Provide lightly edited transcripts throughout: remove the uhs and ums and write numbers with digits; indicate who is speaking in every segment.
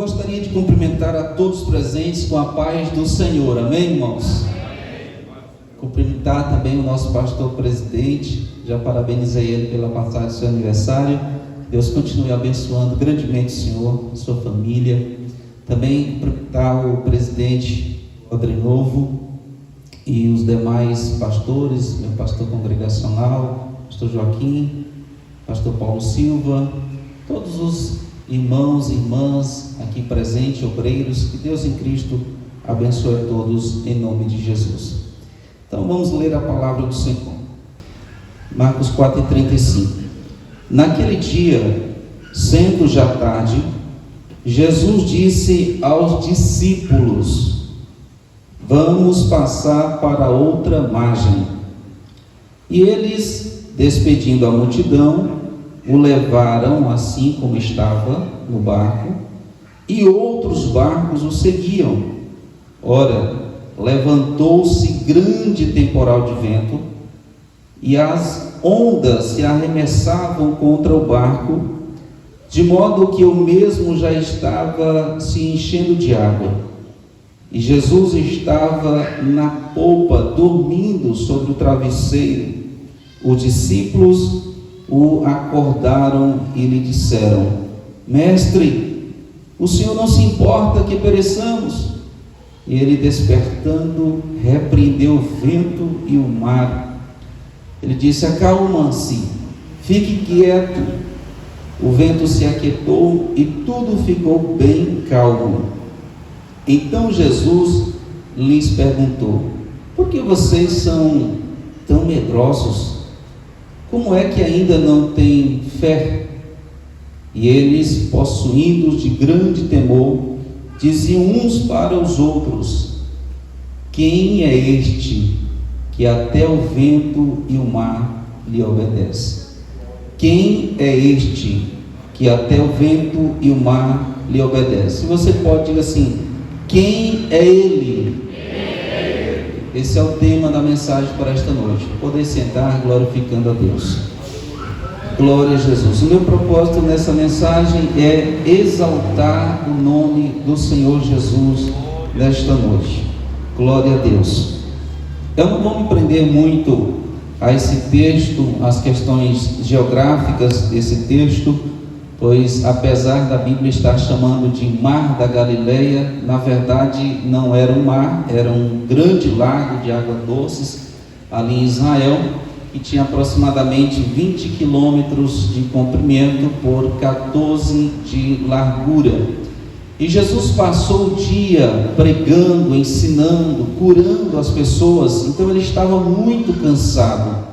Speaker 1: gostaria de cumprimentar a todos os presentes com a paz do Senhor, amém, irmãos? Cumprimentar também o nosso pastor presidente, já parabenizei ele pela passagem do seu aniversário. Deus continue abençoando grandemente o senhor, a sua família. Também cumprimentar o presidente Odre Novo e os demais pastores, meu pastor congregacional, pastor Joaquim, pastor Paulo Silva, todos os irmãos e irmãs aqui presentes, obreiros, que Deus em Cristo abençoe a todos em nome de Jesus. Então vamos ler a palavra do Senhor. Marcos 4:35. Naquele dia, sendo já tarde, Jesus disse aos discípulos: vamos passar para outra margem. E eles, despedindo a multidão, o levaram assim como estava no barco, e outros barcos o seguiam. Ora, levantou-se grande temporal de vento, e as ondas se arremessavam contra o barco, de modo que o mesmo já estava se enchendo de água. E Jesus estava na polpa, dormindo sobre o travesseiro. Os discípulos o acordaram e lhe disseram: Mestre, o Senhor não se importa que pereçamos? E ele, despertando, repreendeu o vento e o mar. Ele disse: acalma-se, fique quieto. O vento se aquietou e tudo ficou bem calmo. Então Jesus lhes perguntou: por que vocês são tão medrosos? Como é que ainda não têm fé? E eles, possuídos de grande temor, diziam uns para os outros: quem é este que até o vento e o mar lhe obedece? Quem é este que até o vento e o mar lhe obedece? Você pode dizer assim: quem é ele? Esse é o tema da mensagem para esta noite. Poder sentar glorificando a Deus. Glória a Jesus. O meu propósito nessa mensagem é exaltar o nome do Senhor Jesus nesta noite. Glória a Deus. Eu não vou me prender muito a esse texto, às questões geográficas desse texto, pois apesar da Bíblia estar chamando de Mar da Galileia, na verdade não era um mar, era um grande lago de águas doces ali em Israel, que tinha aproximadamente 20 quilômetros de comprimento por 14 de largura. E Jesus passou o dia pregando, ensinando, curando as pessoas, então ele estava muito cansado.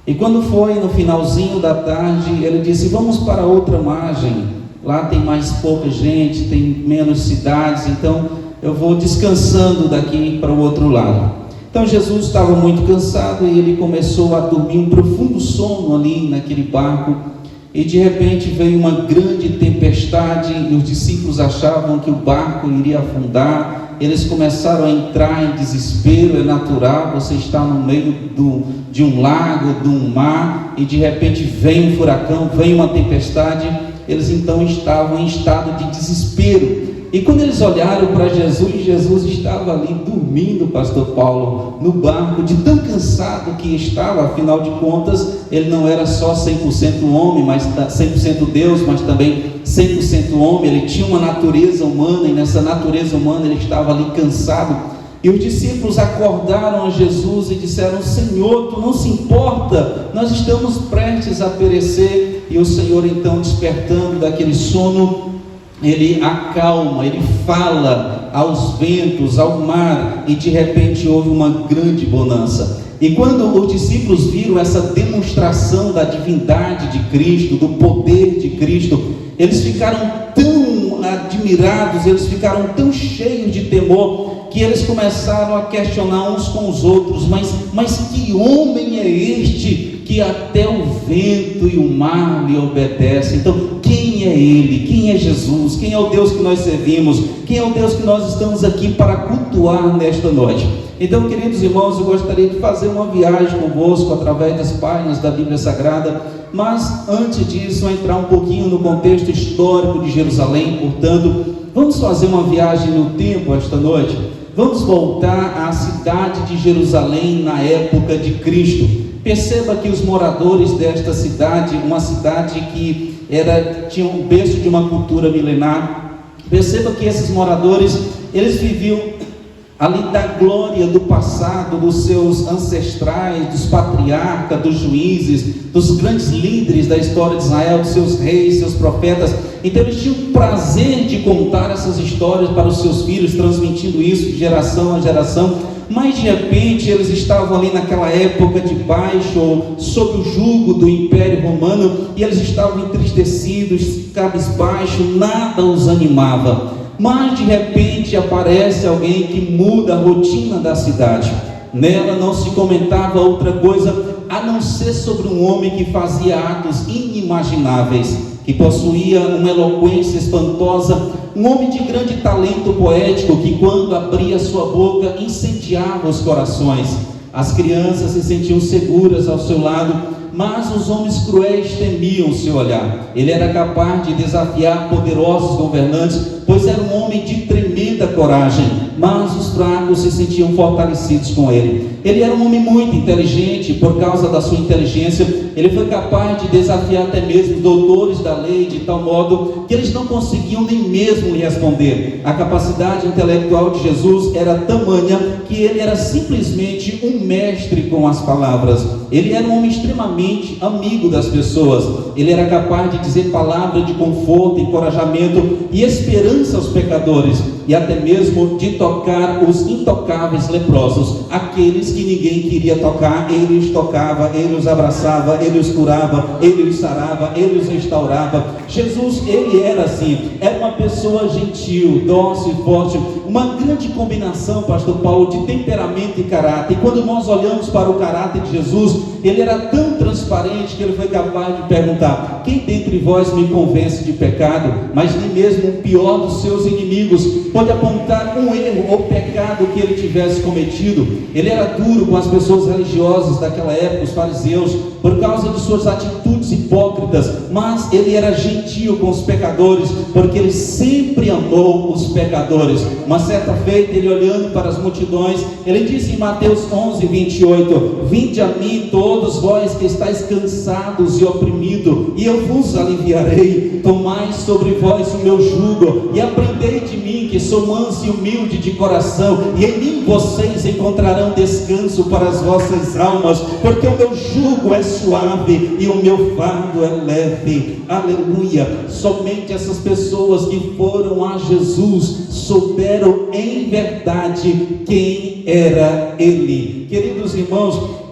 Speaker 1: E quando foi no finalzinho da tarde, ele disse: vamos para outra margem, lá tem mais pouca gente, tem menos cidades, então eu vou descansando daqui para o outro lado. Então Jesus estava muito cansado e ele começou a dormir um profundo sono ali naquele barco, e de repente veio uma grande tempestade e os discípulos achavam que o barco iria afundar. Eles começaram a entrar em desespero. É natural, você está no meio de um lago, de um mar, e de repente vem um furacão, vem uma tempestade. Eles então estavam em estado de desespero. E quando eles olharam para Jesus, Jesus estava ali dormindo, pastor Paulo, no barco, de tão cansado que estava. Afinal de contas, ele não era só 100% homem, mas 100% Deus, mas também 100% homem. Ele tinha uma natureza humana, e nessa natureza humana ele estava ali cansado. E os discípulos acordaram a Jesus e disseram: Senhor, tu não se importa, nós estamos prestes a perecer. E o Senhor então, despertando daquele sono, ele acalma, ele fala aos ventos, ao mar, e de repente houve uma grande bonança. E quando os discípulos viram essa demonstração da divindade de Cristo, do poder de Cristo, eles ficaram tão admirados, eles ficaram tão cheios de temor, que eles começaram a questionar uns com os outros: mas que homem é este que até o vento e o mar lhe obedecem? Então, quem quem é Ele, quem é Jesus, quem é o Deus que nós servimos, quem é o Deus que nós estamos aqui para cultuar nesta noite. Então, queridos irmãos, eu gostaria de fazer uma viagem convosco através das páginas da Bíblia Sagrada, mas antes disso, entrar um pouquinho no contexto histórico de Jerusalém. Portanto, vamos fazer uma viagem no tempo esta noite. Vamos voltar à cidade de Jerusalém na época de Cristo. Perceba que os moradores desta cidade, uma cidade que tinha um berço de uma cultura milenar, perceba que esses moradores, eles viviam ali da glória do passado, dos seus ancestrais, dos patriarcas, dos juízes, dos grandes líderes da história de Israel, dos seus reis, seus profetas. Então eles tinham o prazer de contar essas histórias para os seus filhos, transmitindo isso de geração a geração. Mas de repente eles estavam ali naquela época debaixo ou sob o jugo do Império Romano, e eles estavam entristecidos, cabisbaixos, nada os animava. Mas de repente aparece alguém que muda a rotina da cidade. Nela não se comentava outra coisa a não ser sobre um homem que fazia atos inimagináveis, que possuía uma eloquência espantosa, um homem de grande talento poético, que quando abria sua boca incendiava os corações. As crianças se sentiam seguras ao seu lado, mas os homens cruéis temiam o seu olhar. Ele era capaz de desafiar poderosos governantes, pois era um homem de tremenda coragem, mas os fracos se sentiam fortalecidos com ele. Ele era um homem muito inteligente. Por causa da sua inteligência, ele foi capaz de desafiar até mesmo os doutores da lei, de tal modo que eles não conseguiam nem mesmo lhe responder. A capacidade intelectual de Jesus era tamanha que ele era simplesmente um mestre com as palavras. Ele era um homem extremamente amigo das pessoas. Ele era capaz de dizer palavras de conforto, encorajamento e esperança aos pecadores, e até mesmo de tocar os intocáveis leprosos, aqueles que ninguém queria tocar. Ele os tocava, ele os abraçava, ele os curava, ele os sarava, ele os restaurava. Jesus, ele era assim, era uma pessoa gentil, dócil e forte, uma grande combinação, pastor Paulo, de temperamento e caráter. E quando nós olhamos para o caráter de Jesus, ele era tão transparente que ele foi capaz de perguntar: quem dentre vós me convence de pecado? Mas nem mesmo o pior dos seus inimigos pode apontar um erro ou pecado que ele tivesse cometido. Ele era duro com as pessoas religiosas daquela época, os fariseus, por causa de suas atitudes hipócritas, mas ele era gentil com os pecadores, porque ele sempre amou os pecadores. Uma certa feita, ele olhando para as multidões, ele disse em Mateus 11:28: vinde a mim todos vós que estáis cansados e oprimidos, e eu vos aliviarei. Tomai sobre vós o meu jugo e aprendei de mim, que sou manso e humilde de coração, e em mim vocês encontrarão descanso para as vossas almas, porque o meu jugo é suave e o meu fardo é leve. Aleluia. Somente essas pessoas que foram a Jesus souberam em verdade quem era Ele. Queridos irmãos,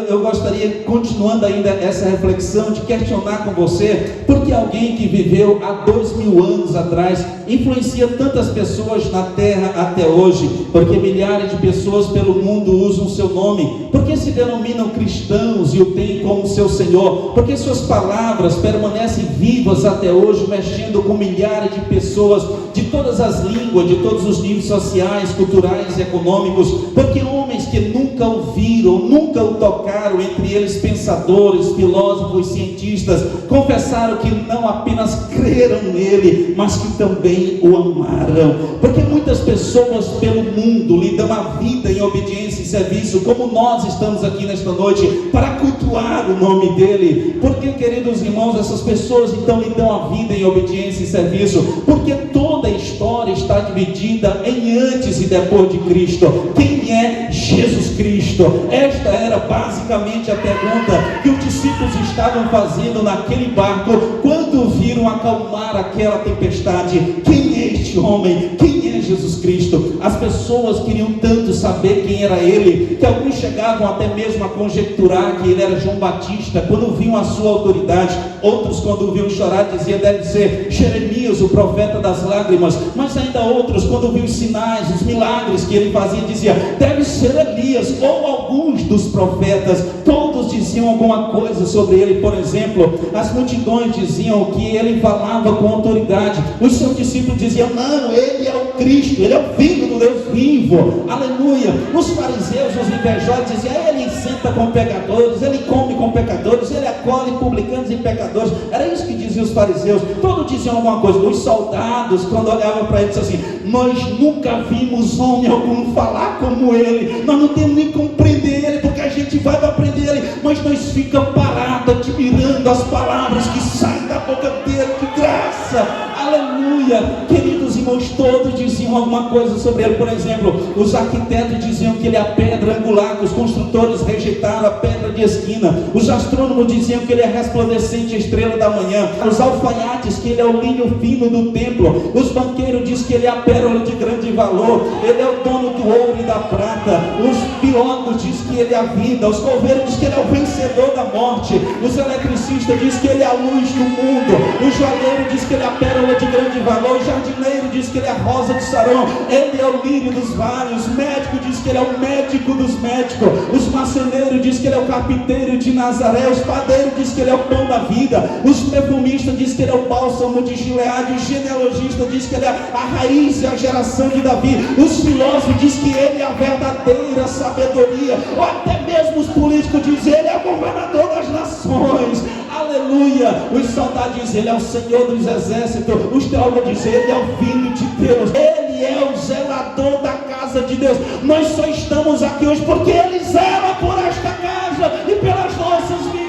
Speaker 1: eu gostaria, continuando ainda essa reflexão, de questionar com você: por que alguém que viveu há 2000 anos atrás influencia tantas pessoas na terra até hoje? Porque milhares de pessoas pelo mundo usam o seu nome, porque se denominam cristãos e o têm como seu Senhor, porque suas palavras permanecem vivas até hoje, mexendo com milhares de pessoas de todas as línguas, de todos os níveis sociais, culturais e econômicos, porque homens que nunca ouviram, nunca o tocaram, entre eles pensadores, filósofos, cientistas, confessaram que não apenas creram nele, mas que também o amaram. Porque muitas pessoas pelo mundo lhe dão a vida em obediência e serviço, como nós estamos aqui nesta noite para cultuar o nome dele. Porque, queridos irmãos, essas pessoas então lhe dão a vida em obediência e serviço porque toda a história está dividida em antes e depois de Cristo. Quem é Jesus Cristo? Esta era basicamente a pergunta que os discípulos estavam fazendo naquele barco quando viram acalmar aquela tempestade. Quem é este homem? Quem é Jesus Cristo. As pessoas queriam tanto saber quem era ele, que alguns chegavam até mesmo a conjecturar que ele era João Batista, quando viam a sua autoridade. Outros, quando viam chorar, diziam: deve ser Jeremias, o profeta das lágrimas. Mas ainda outros, quando viam os sinais, os milagres que ele fazia, diziam: deve ser Elias, ou alguns dos profetas. Todos diziam alguma coisa sobre ele. Por exemplo, as multidões diziam que ele falava com autoridade. Os seus discípulos diziam: não, ele é o Cristo, ele é o Filho do Deus vivo. Aleluia. Os fariseus, os invejosos diziam: ele senta com pecadores, ele come com pecadores, ele acolhe publicanos e pecadores. Era isso que diziam os fariseus. Todos diziam alguma coisa. Os soldados, quando olhavam para ele, diziam assim: nós nunca vimos homem algum falar como ele, nós não temos nem como prender ele, porque a gente vai para prender ele, mas nós ficamos parados admirando as palavras que saem da boca dele. Que graça, aleluia. Queridos irmãos, todos diziam alguma coisa sobre ele. Por exemplo, os arquitetos diziam que ele é a pedra angular, que os construtores rejeitaram a pedra de esquina. Os astrônomos diziam que ele é a resplandecente estrela da manhã. Os alfaiates, que ele é o linho fino do templo. Os banqueiros dizem que ele é a pérola de grande valor, ele é o dono do ouro e da prata. Os biólogos dizem que ele é a vida. Os coveiros dizem que ele é o vencedor da morte. Os eletricistas dizem que ele é a luz do mundo. O joalheiro diz que ele é a pérola de grande valor. O jardineiro diz que ele é a rosa de Sarão. Ele é o lírio dos vales. O médico diz que ele é o médico dos médicos. Os marceneiros diz que ele é o carpinteiro de Nazaré. Os padeiros diz que ele é o pão da vida. Os perfumistas diz que ele é o bálsamo de Gileade. O genealogista diz que ele é a raiz e a geração de Davi. Os filósofos diz que ele é a verdadeira sabedoria. Ou até mesmo os políticos dizem: ele é o governador das nações. Aleluia. Os soldados dizem: ele é o Senhor dos exércitos. Os teólogos dizem: ele é o Filho de Deus. Ele é o zelador da casa de Deus. Nós só estamos aqui hoje porque ele zela por esta casa e pelas nossas vidas.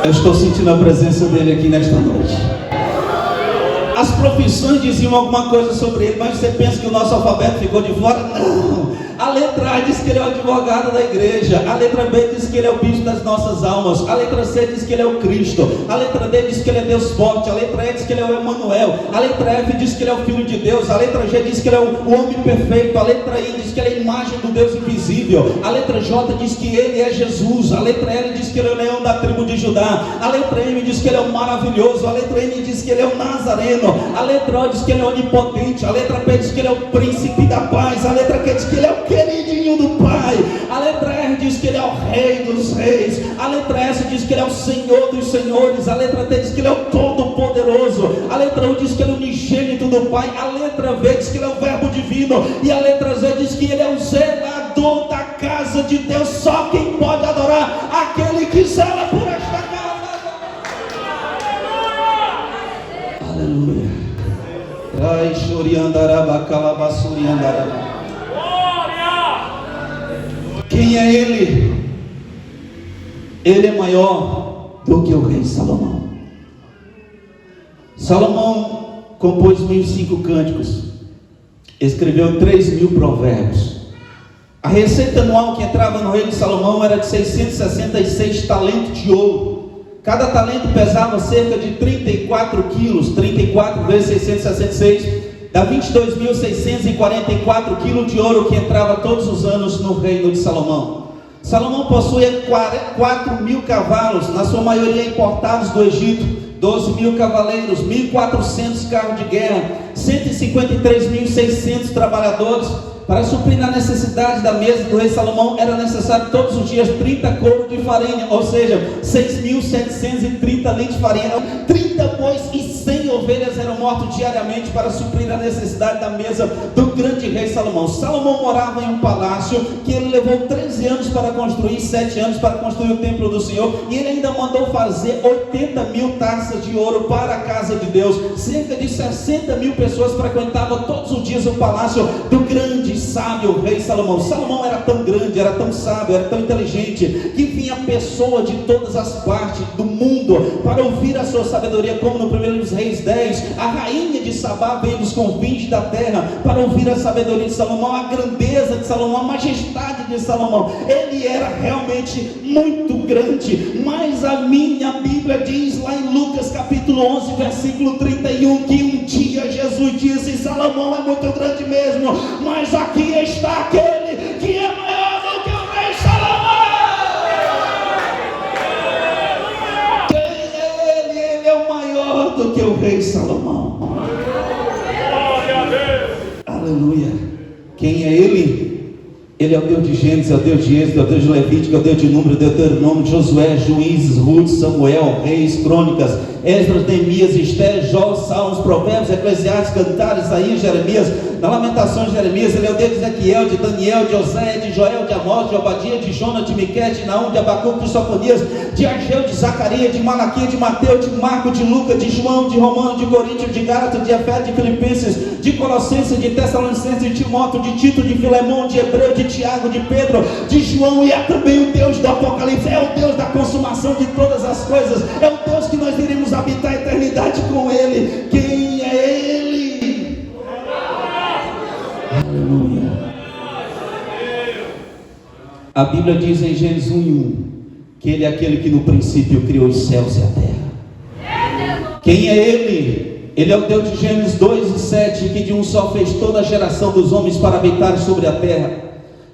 Speaker 1: Eu estou sentindo a presença dele aqui nesta noite. As profissões diziam alguma coisa sobre ele, mas você pensa que o nosso alfabeto ficou de fora? Não. A letra A diz que ele é o advogado da igreja. A letra B diz que ele é o bispo das nossas almas. A letra C diz que ele é o Cristo. A letra D diz que ele é Deus forte. A letra E diz que ele é o Emanuel. A letra F diz que ele é o Filho de Deus. A letra G diz que ele é o homem perfeito. A letra I diz que ele é a imagem do Deus invisível. A letra J diz que ele é Jesus. A letra L diz que ele é o leão da tribo de Judá. A letra M diz que ele é o maravilhoso. A letra N diz que ele é o Nazareno. A letra O diz que ele é onipotente. A letra P diz que ele é o príncipe da paz. A letra Q diz que ele é o queridinho do Pai. A letra R diz que ele é o rei dos reis. A letra S diz que ele é o Senhor dos senhores. A letra T diz que ele é o todo-poderoso. A letra U diz que ele é o unigênito do Pai. A letra V diz que ele é o verbo divino. E a letra Z diz que ele é o zelador da casa de Deus. Só quem pode adorar aquele que zela por esta casa. Aleluia. Ai, choriandaraba, calabasuriandaraba. Quem é ele? Ele é maior do que o rei Salomão. Salomão compôs 1005 cânticos, escreveu 3.000 provérbios. A receita anual que entrava no reino de Salomão era de 666 talentos de ouro. Cada talento pesava cerca de 34 quilos. 34 vezes 666 dá 22.644 quilos de ouro que entrava todos os anos no reino de Salomão. Salomão possuía 4.000 cavalos, na sua maioria importados do Egito, 12.000 cavaleiros, 1.400 carros de guerra, 153.600 trabalhadores. Para suprir a necessidade da mesa do rei Salomão, era necessário todos os dias 30 couros de farinha, ou seja, 6.730 litros de farinha. 30 bois e 100 ovelhas eram mortos diariamente para suprir a necessidade da mesa do grande rei Salomão. Salomão morava em um palácio que ele levou 13 anos para construir, 7 anos para construir o templo do Senhor, e ele ainda mandou fazer 80.000 taças de ouro para a casa de Deus. Cerca de 60.000 pessoas frequentavam todos os dias o palácio do grande sábio rei Salomão. Salomão era tão grande, era tão sábio, era tão inteligente, que vinha pessoa de todas as partes do mundo para ouvir a sua sabedoria, como no 1 Reis 10, a rainha de Sabá veio dos confins da terra para ouvir a sabedoria de Salomão, a grandeza de Salomão, a majestade de Salomão. Ele era realmente muito grande, mas a minha Bíblia diz lá em Lucas capítulo 11, versículo 31, que um dia Jesus disse: Salomão é muito grande mesmo, mas aqui está aquele que é maior do que o rei Salomão. Quem é ele? Ele é o maior do que o rei Salomão. Aleluia. Quem é ele? Ele é o Deus de Gênesis, é o Deus de Êxodo, é o Deus de Levítico, é o Deus de Número, Deuteronômio, Josué, Juízes, Ruth, Samuel, Reis, Crônicas, Esdras, Neemias, Esther, Jó, Salmos, Provérbios, Eclesiastes, Cantares, Isaías, Jeremias, na Lamentações de Jeremias. Ele é o Deus de Ezequiel, de Daniel, de Oséias, de Joel, de Amós, de Obadia, de Jonas, de Miqueias, de Naum, de Abacuque, de Sofonias, de Ageu, de Zacarias, de Malaquias, de Mateus, de Marco, de Lucas, de João, de Romano, de Coríntios, de Gálatas, de Efésios, de Filipenses, de Colossenses, de Tessalonicenses, de Timóteo, de Tito, de Filemão, de Hebreu, de Tiago, de Pedro, de João. E é também o Deus do Apocalipse, é o Deus da consumação de todas as coisas, é o Deus que nós iremos habitar a eternidade com Ele. Quem é Ele? Aleluia. A Bíblia diz em Gênesis 1:1 que Ele é aquele que no princípio criou os céus e a terra. Quem é Ele? Ele é o Deus de Gênesis 2:7, que de um só fez toda a geração dos homens para habitar sobre a terra.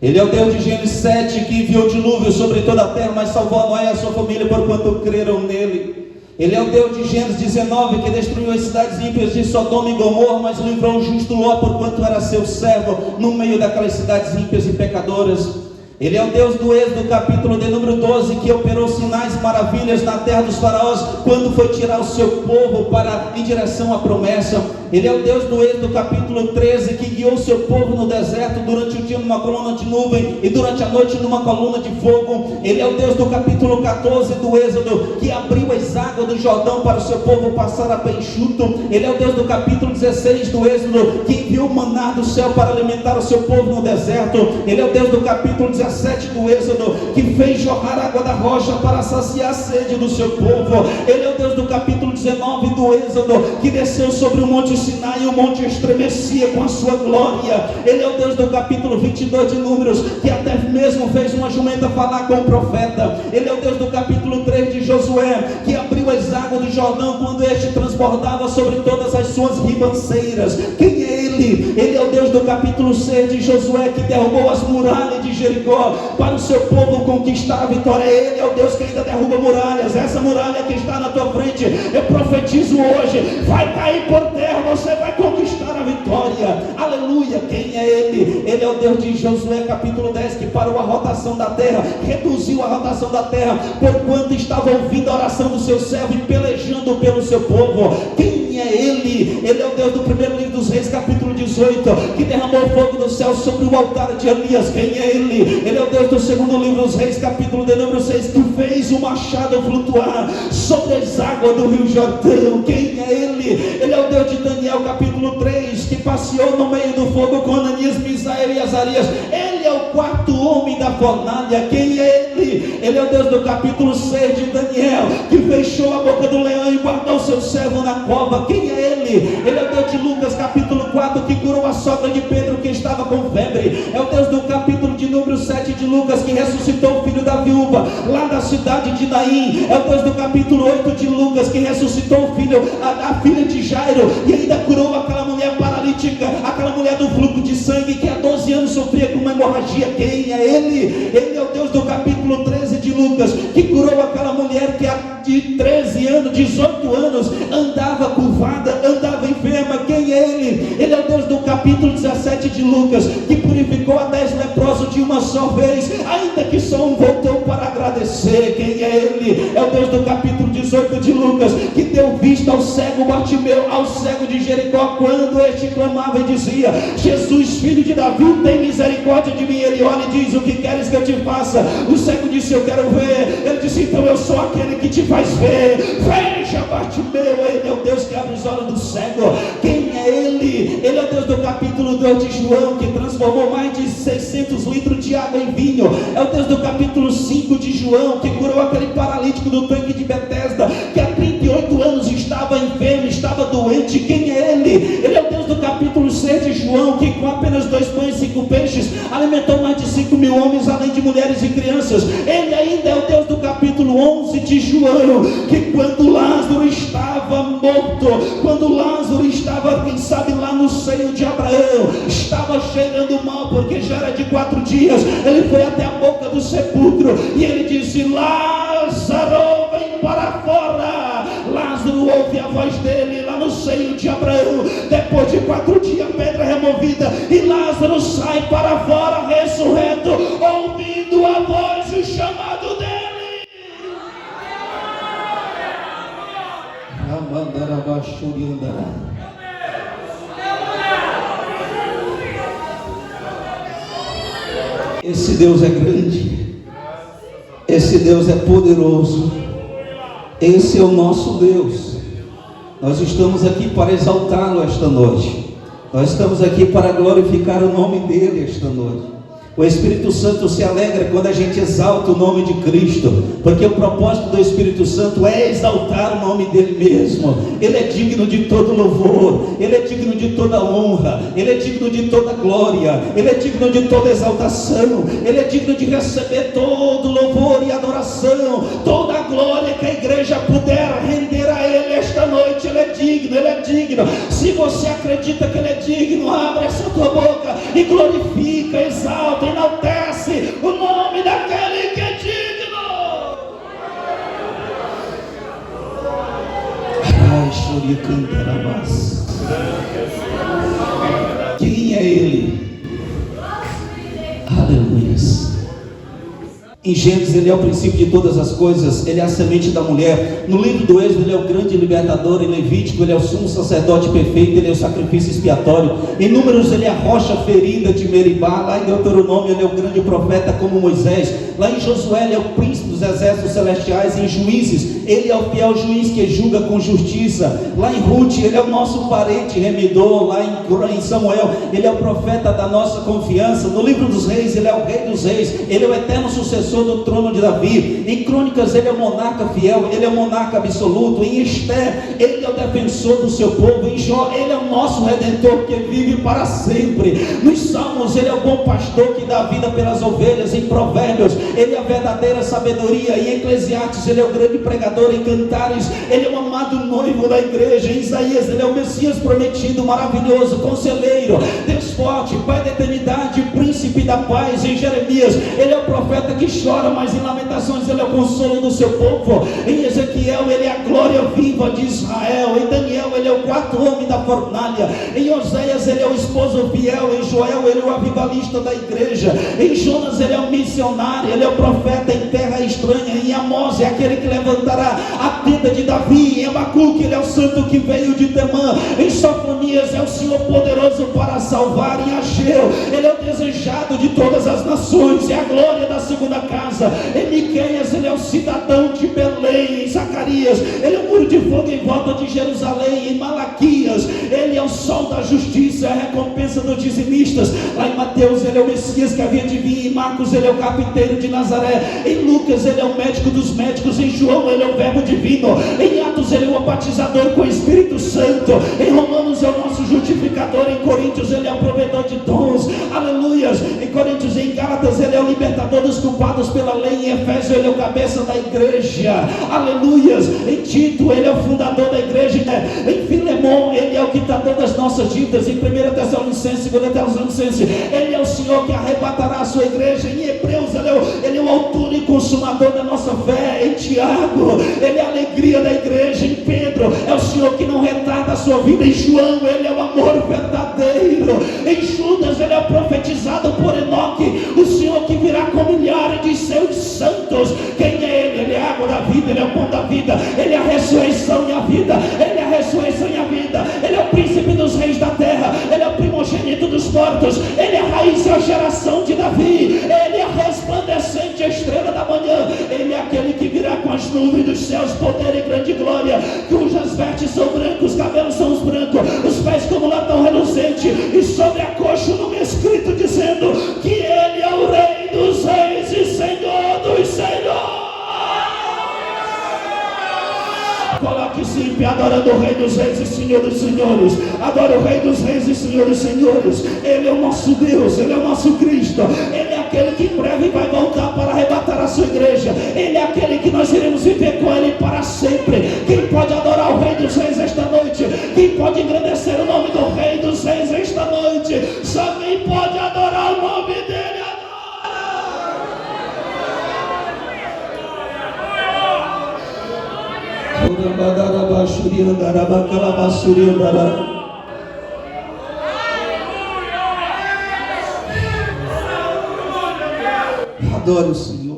Speaker 1: Ele é o Deus de Gênesis 7, que enviou dilúvio sobre toda a terra, mas salvou a Noé e a sua família porquanto creram nele. Ele é o Deus de Gênesis 19, que destruiu as cidades ímpias de Sodoma e Gomorra, mas livrou o justo Ló porquanto era seu servo no meio daquelas cidades ímpias e pecadoras. Ele é o Deus do Êxodo, capítulo de número 12, que operou sinais e maravilhas na terra dos faraós, quando foi tirar o seu povo em direção à promessa. Ele é o Deus do Êxodo, capítulo 13, que guiou o seu povo no deserto, durante o dia numa coluna de nuvem, e durante a noite numa coluna de fogo. Ele é o Deus do capítulo 14 do Êxodo, que abriu as águas do Jordão para o seu povo passar a pé enxuto. Ele é o Deus do capítulo 16 do Êxodo, que enviou o maná do céu para alimentar o seu povo no deserto. Ele é o Deus do capítulo 17 do Êxodo, que fez jorrar água da rocha para saciar a sede do seu povo. Ele é o Deus do capítulo 19 do Êxodo, que desceu sobre o monte Sinai e o monte estremecia com a sua glória. Ele é o Deus do capítulo 22 de Números, que até mesmo fez uma jumenta falar com o profeta. Ele é o Deus do capítulo 3 de Josué, que abriu as águas do Jordão quando este transbordava sobre todas as suas ribanceiras. Quem é Ele? Ele é o Deus do capítulo 6 de Josué, que derrubou as muralhas de Jericó para o seu povo conquistar a vitória. Ele é o Deus que ainda derruba muralhas. Essa muralha que está na tua frente, eu profetizo hoje, vai cair por terra, você vai conquistar a vitória. Aleluia. Quem é Ele? Ele é o Deus de Josué capítulo 10, que parou a rotação da terra, reduziu a rotação da terra, porquanto estava ouvindo a oração do seu servo e pelejando pelo seu povo. Quem é Ele? Ele é o Deus do primeiro livro dos Reis capítulo 18, que derramou o fogo do céu sobre o altar de Elias. Quem é Ele? Ele é o Deus do segundo livro dos Reis capítulo de número 6, que fez o machado flutuar sobre as águas do rio Jordão. Quem é Ele? Ele é o Deus de Daniel capítulo 3, que passeou no meio do fogo com Ananias, Misael e Azarias. Ele é o quarto homem da fornalha. Quem é Ele? Ele é o Deus do capítulo 6 de Daniel, que fechou a boca do leão e guardou seu servo na cova. Quem é Ele? Ele é o Deus de Lucas capítulo 4, que curou a sogra de Pedro que estava com febre. É o Deus do capítulo de número 7 de Lucas, que ressuscitou o filho da viúva lá da cidade de Naim. É o Deus do capítulo 8 de Lucas, que ressuscitou o filho, a filha de Jairo, e ainda curou aquela mulher paralítica, aquela mulher do fluxo de sangue, que há 12 anos sofria com uma hemorragia. Quem é Ele? Ele é o Deus do capítulo 13 de Lucas, que curou aquela mulher que há de 13 anos, 18 anos, andava curvada, andava enferma. Quem é Ele? Ele é o Deus do capítulo 17 de Lucas, que purificou a 10 leprosos de uma só vez, ainda que só um voltou para agradecer. Quem é Ele? É o Deus do capítulo 18 de Lucas, que deu vista ao cego Bartimeu, ao cego de Jericó, quando este clamava e dizia: Jesus, filho de Davi, tem misericórdia de mim. Ele olha e diz: o que queres que eu te faça? O cego disse: eu quero ver. Ele disse: então eu sou aquele que te faz ver. Veja, Bartimeu. Ele é o Deus que abre os olhos do cego. Quem é Ele? Ele é o Deus do capítulo 2 de João, que transformou mais de 600 litros de água em vinho. É o Deus do capítulo 5 de João, que curou aquele paralítico do tanque de Betesda, que há 38 anos estava enfermo enfermo, estava doente. Quem é Ele? Ele é o Deus do capítulo 6 de João, que com apenas 2 pães e 5 peixes alimentou mais de 5.000 homens, além de mulheres e crianças. Ele ainda é o Deus do capítulo 11 de João, que quando Lázaro estava morto, quando Lázaro estava, quem sabe, lá no seio de Abraão, estava cheirando mal, porque já era de 4 dias, ele foi até a boca do sepulcro, e ele disse: Lázaro, vem para fora. Lázaro ouve a voz dele lá no seio de Abraão. Depois de 4 dias, a pedra removida, e Lázaro sai para fora, ressurreto, ouvindo a voz e o chamado dele. Esse Deus é grande, esse Deus é poderoso, esse é o nosso Deus. Nós estamos aqui para exaltá-lo esta noite, nós estamos aqui para glorificar o nome dele esta noite. O Espírito Santo se alegra quando a gente exalta o nome de Cristo, porque o propósito do Espírito Santo é exaltar o nome dele mesmo. Ele é digno de todo louvor, ele é digno de toda honra, ele é digno de toda glória, ele é digno de toda exaltação, ele é digno de receber todo louvor e adoração, toda a glória que a igreja puder render a ele esta noite. Ele é digno, ele é digno. Se você acredita que ele é digno, abre essa tua boca e glorifica, exalta, enaltece o nome daquele que é digno. Quem é ele? Aleluia. Em Gênesis ele é o princípio de todas as coisas, ele é a semente da mulher. No livro do Êxodo ele é o grande libertador. Em Levítico ele é o sumo sacerdote perfeito, ele é o sacrifício expiatório. Em Números ele é a rocha ferida de Meribá. Lá em Deuteronômio ele é o grande profeta como Moisés. Lá em Josué ele é o príncipe dos exércitos celestiais. Em Juízes ele é o fiel juiz que julga com justiça. Lá em Ruth ele é o nosso parente remidor. Lá em Samuel ele é o profeta da nossa confiança. No livro dos reis ele é o rei dos reis, ele é o eterno sucessor do trono de Davi. Em Crônicas ele é o monarca fiel, ele é o monarca absoluto. Em Esther ele é o defensor do seu povo. Em Jó ele é o nosso redentor que vive para sempre. Nos Salmos ele é o bom pastor que dá vida pelas ovelhas. Em Provérbios ele é a verdadeira sabedoria. Em Eclesiastes ele é o grande pregador. Em Cantares ele é o amado noivo da igreja. Em Isaías ele é o Messias prometido, maravilhoso, conselheiro, Deus forte, Pai da eternidade, príncipe da paz. Em Jeremias ele é o profeta que chora, mas em Lamentações ele é o consolo do seu povo. Em Ezequiel ele é a glória viva de Israel. Em Daniel ele é o 4º homem da fornalha. Em Oséias ele é o esposo fiel. Em Joel ele é o avivalista da igreja. Em Jonas ele é o missionário, ele é o profeta em terra estranha. Em Amós é aquele que levantará a tenda de Davi. Em Abacuque ele é o santo que veio de Temã. Em Sofonias é o Senhor poderoso para salvar. Em Ageu ele é o desejado de todas as nações, é a glória da segunda casa. Em Miqueias ele é o cidadão de Belém. Em Zacarias ele é o muro de fogo em volta de Jerusalém. Em Malaquias ele é o sol da justiça, é a recompensa dos dizimistas. Lá em Mateus ele é o Messias que havia de vir. Em Marcos ele é o carpinteiro de Nazaré. Em Lucas ele é o médico dos médicos. Em João ele é o verbo divino. Em Atos ele é o batizador com o Espírito Santo. Em Romanos é o nosso justificador. Em Coríntios ele é o provedor de dons. Aleluias. Em Coríntios, em Gálatas ele é o libertador dos culpados pela lei. Em Efésios ele é o cabeça da igreja. Aleluias. Em Tito ele é o fundador da igreja. Em Filemon ele é o quitador das nossas dívidas. Em 1 Tessalonicenses, 2 Tessalonicenses ele é o Senhor que arrebatará a sua igreja. Em Hebreus ele é o autor e consumador da nossa fé. Em Tiago ele é a alegria da igreja. Em Pedro é o Senhor que não retarda a sua vida. Em João ele é o amor verdadeiro. Em Judas ele é o profetizado por Enoque, o Senhor que virá com milhares de seus santos. Quem é ele? Ele é a água da vida, ele é o pão da vida, ele é a ressurreição e a vida, ele é a ressurreição e a vida, ele é o príncipe dos reis da terra, ele é o primogênito dos mortos, ele é a raiz e a geração de Davi, ele é a resplandecente estrela da manhã, ele é aquele que virá com as nuvens dos céus, poder e grande glória, cujas vestes são brancos, os cabelos são os brancos, os pés como latão reluzente, e sobre a coxa o nome escrito dizendo que ele é o Rei dos reis e Senhor dos senhores.
Speaker 2: coloque-se em pé, adorando o Rei dos Reis e Senhor dos Senhores. Adora o Rei dos Reis e Senhor dos Senhores. Ele é o nosso Deus, Ele é o nosso Cristo. Ele é aquele que em breve vai voltar para arrebatar a sua igreja. Ele é aquele que nós iremos viver com Ele para sempre. Quem pode adorar o Rei dos Reis esta noite? Quem pode engrandecer o nome do Rei dos Reis esta noite? Só quem pode adorar o nome dEle. Adore o Senhor.